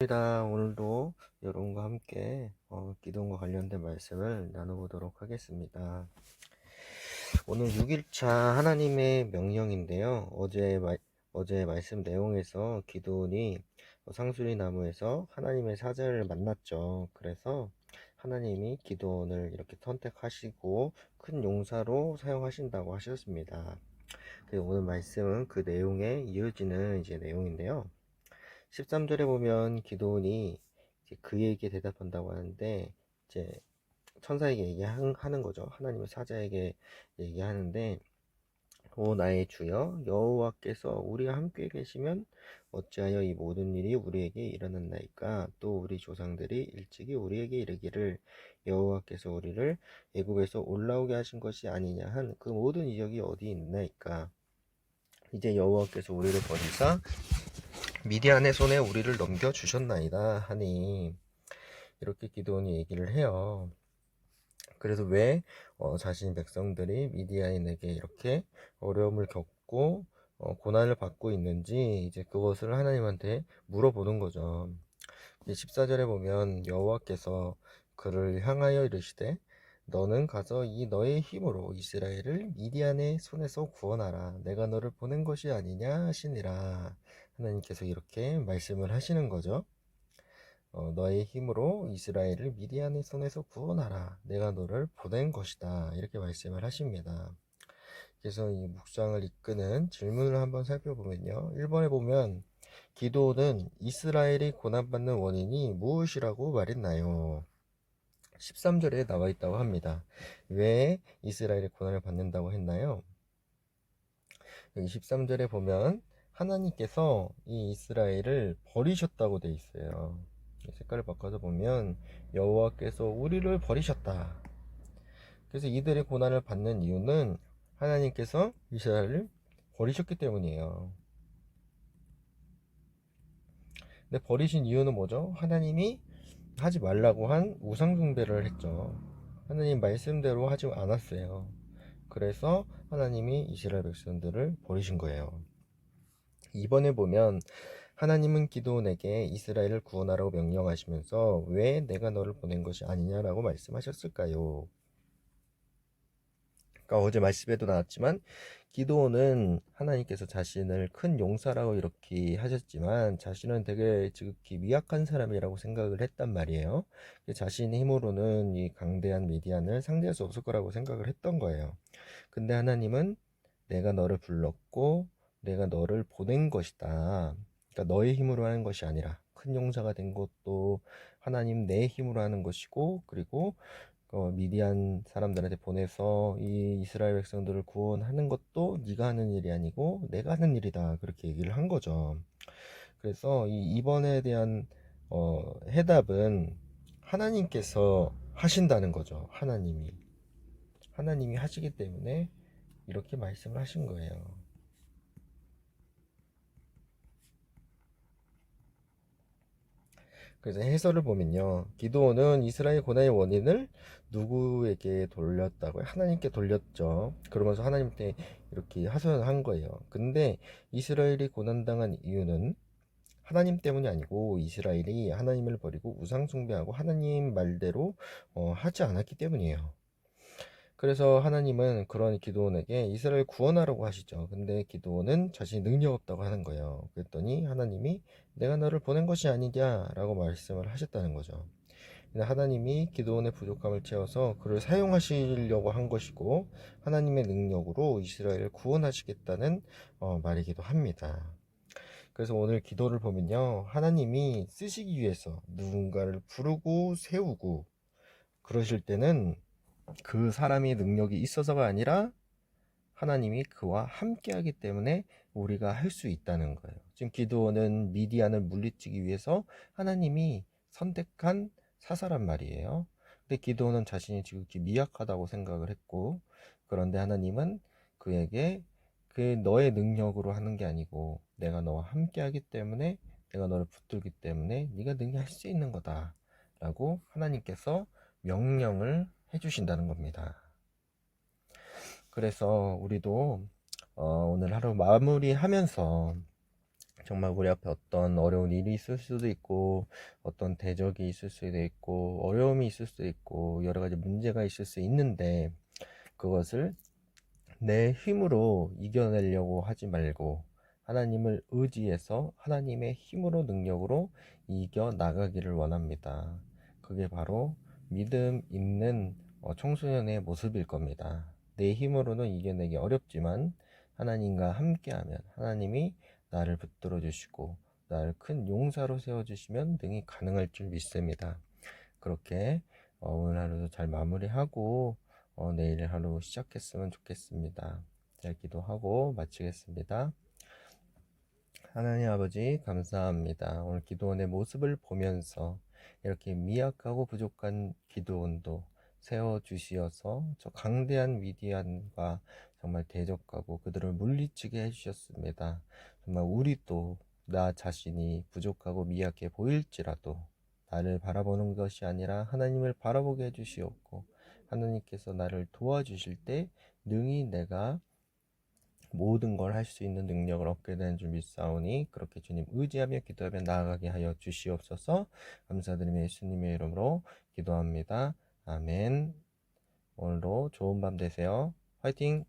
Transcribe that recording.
오늘도 여러분과 함께 기도원과 관련된 말씀을 나눠보도록 하겠습니다. 오늘 6일차 하나님의 명령인데요. 어제 말씀 내용에서 기도원이 상수리 나무에서 하나님의 사자를 만났죠. 그래서 하나님이 기도원을 이렇게 선택하시고 큰 용사로 사용하신다고 하셨습니다. 오늘 말씀은 그 내용에 이어지는 이제 내용인데요. 13절에 보면 기도원이 그에게 대답한다고 하는데, 이제 천사에게 얘기하는 거죠. 하나님의 사자에게 얘기하는데, 오 나의 주여 여호와께서 우리와 함께 계시면 어찌하여 이 모든 일이 우리에게 일어났나이까? 또 우리 조상들이 일찍이 우리에게 이르기를 여호와께서 우리를 애굽에서 올라오게 하신 것이 아니냐 한 그 모든 이적이 어디 있나이까? 이제 여호와께서 우리를 버리사 미디안의 손에 우리를 넘겨주셨나이다 하니, 이렇게 기도원이 얘기를 해요. 그래서 왜 자신 백성들이 미디안에게 이렇게 어려움을 겪고 고난을 받고 있는지 이제 그것을 하나님한테 물어보는 거죠. 14절에 보면 여호와께서 그를 향하여 이르시되 너는 가서 이 너의 힘으로 이스라엘을 미디안의 손에서 구원하라. 내가 너를 보낸 것이 아니냐 하시니라. 하나님께서 이렇게 말씀을 하시는 거죠. 너의 힘으로 이스라엘을 미디안의 손에서 구원하라. 내가 너를 보낸 것이다. 이렇게 말씀을 하십니다. 그래서 이 묵상을 이끄는 질문을 한번 살펴보면요. 1번에 보면 기도는 이스라엘이 고난받는 원인이 무엇이라고 말했나요? 13절에 나와 있다고 합니다. 왜 이스라엘이 고난을 받는다고 했나요? 여기 13절에 보면 하나님께서 이 이스라엘을 버리셨다고 돼 있어요. 색깔을 바꿔서 보면 여호와께서 우리를 버리셨다. 그래서 이들의 고난을 받는 이유는 하나님께서 이스라엘을 버리셨기 때문이에요. 근데 버리신 이유는 뭐죠? 하나님이 하지 말라고 한 우상 숭배를 했죠. 하나님 말씀대로 하지 않았어요. 그래서 하나님이 이스라엘 백성들을 버리신 거예요. 2번에 보면 하나님은 기드온에게 이스라엘을 구원하라고 명령하시면서 왜 내가 너를 보낸 것이 아니냐라고 말씀하셨을까요? 그러니까 어제 말씀에도 나왔지만 기드온은 하나님께서 자신을 큰 용사라고 이렇게 하셨지만 자신은 되게 지극히 미약한 사람이라고 생각을 했단 말이에요. 자신의 힘으로는 이 강대한 미디안을 상대할 수 없을 거라고 생각을 했던 거예요. 근데 하나님은 내가 너를 불렀고 내가 너를 보낸 것이다. 그러니까 너의 힘으로 하는 것이 아니라 큰 용사가 된 것도 하나님 내 힘으로 하는 것이고, 그리고 미디안 사람들한테 보내서 이 이스라엘 백성들을 구원하는 것도 네가 하는 일이 아니고 내가 하는 일이다. 그렇게 얘기를 한 거죠. 그래서 이 2번에 대한 해답은 하나님께서 하신다는 거죠. 하나님이 하시기 때문에 이렇게 말씀을 하신 거예요. 그래서 해설을 보면요, 기드온은 이스라엘 고난의 원인을 누구에게 돌렸다고요? 하나님께 돌렸죠. 그러면서 하나님께 이렇게 하소연을 한 거예요. 근데 이스라엘이 고난당한 이유는 하나님 때문이 아니고 이스라엘이 하나님을 버리고 우상 숭배하고 하나님 말대로 하지 않았기 때문이에요. 그래서 하나님은 그런 기드온에게 이스라엘 구원하라고 하시죠. 근데 기드온은 자신이 능력 없다고 하는 거예요. 그랬더니 하나님이 내가 너를 보낸 것이 아니냐라고 말씀을 하셨다는 거죠. 근데 하나님이 기드온의 부족함을 채워서 그를 사용하시려고 한 것이고, 하나님의 능력으로 이스라엘을 구원하시겠다는 말이기도 합니다. 그래서 오늘 기도를 보면요, 하나님이 쓰시기 위해서 누군가를 부르고 세우고 그러실 때는 그 사람이 능력이 있어서가 아니라 하나님이 그와 함께 하기 때문에 우리가 할 수 있다는 거예요. 지금 기드온은 미디안을 물리치기 위해서 하나님이 선택한 사사란 말이에요. 근데 기드온은 자신이 지극히 미약하다고 생각을 했고, 그런데 하나님은 그에게 그 너의 능력으로 하는 게 아니고 내가 너와 함께 하기 때문에, 내가 너를 붙들기 때문에 네가 능히 할 수 있는 거다 라고 하나님께서 명령을 해주신다는 겁니다. 그래서 우리도 오늘 하루 마무리하면서 정말 우리 앞에 어떤 어려운 일이 있을 수도 있고, 어떤 대적이 있을 수도 있고, 어려움이 있을 수도 있고, 여러 가지 문제가 있을 수 있는데, 그것을 내 힘으로 이겨내려고 하지 말고, 하나님을 의지해서 하나님의 힘으로 능력으로 이겨 나가기를 원합니다. 그게 바로 믿음 있는 청소년의 모습일 겁니다. 내 힘으로는 이겨내기 어렵지만 하나님과 함께하면 하나님이 나를 붙들어 주시고 나를 큰 용사로 세워주시면 능히 가능할 줄 믿습니다. 그렇게 오늘 하루도 잘 마무리하고 내일 하루 시작했으면 좋겠습니다. 잘 기도하고 마치겠습니다. 하나님 아버지 감사합니다. 오늘 기도원의 모습을 보면서 이렇게 미약하고 부족한 기도원도 세워주시어서 저 강대한 미디안과 정말 대적하고 그들을 물리치게 해주셨습니다. 정말 우리도 나 자신이 부족하고 미약해 보일지라도 나를 바라보는 것이 아니라 하나님을 바라보게 해주시옵고 하나님께서 나를 도와주실 때 능히 내가 모든 걸 할 수 있는 능력을 얻게 되는 줄 믿사오니 그렇게 주님 의지하며 기도하며 나아가게 하여 주시옵소서. 감사드리며 예수님의 이름으로 기도합니다. 아멘. 오늘도 좋은 밤 되세요. 화이팅!